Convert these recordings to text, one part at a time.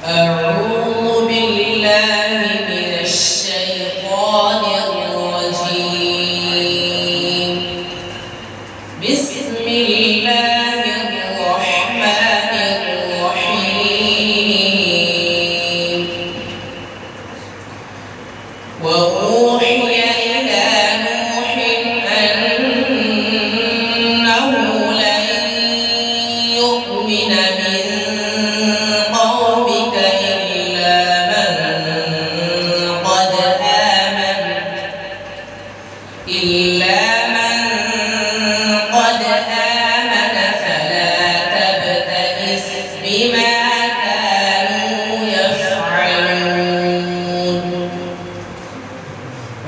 أعوذ بالله من الشيطان الرجيم. بسم الله الرحمن الرحيم. وأوحي إلى نوح أنه لن يؤمن من قومك إلا من قد آمن فلا تبتئس بما كانوا يفعلون.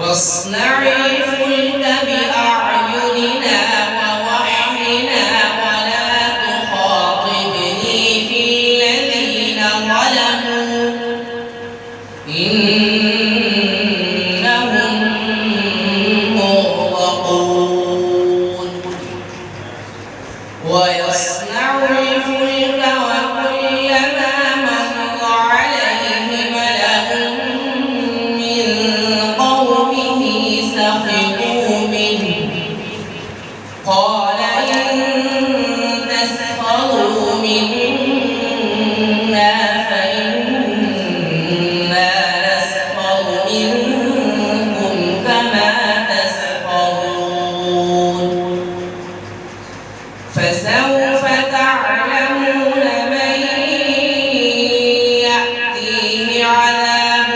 واصنع الفلك بأعيننا ووحينا ولا تخاطبني في الذين ظلموا إنهم ويصنع الفلك وكلما مر عليه ملأ من قومه سخروا منه قال إن تسخروا منا فإنا نسخر منكم كما تسخرون. فسوف تعلمون من يأتيه عذاب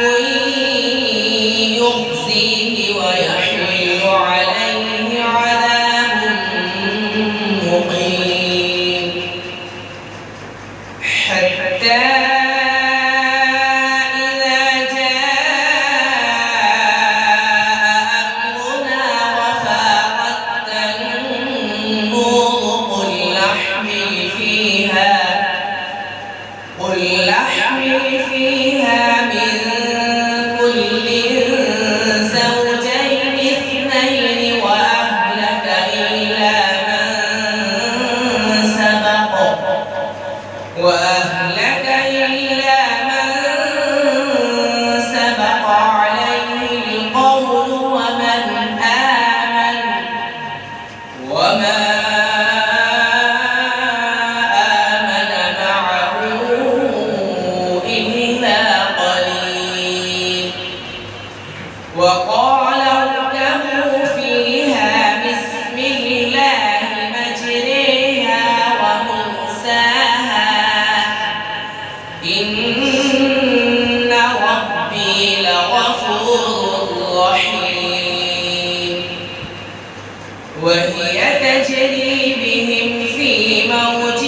يخزيه ويحل عليه عذاب مقيم. حتى إذا جاء أمرنا وفاقت النور قل احمل فيها من كل زوجين اثنين وأهلك إلا من سبق عليه القول ومن آمن وما وقال اركبوا فيها بسم الله مجريها ومرساها إن ربي لغفور رحيم. وهي تجري بهم في موج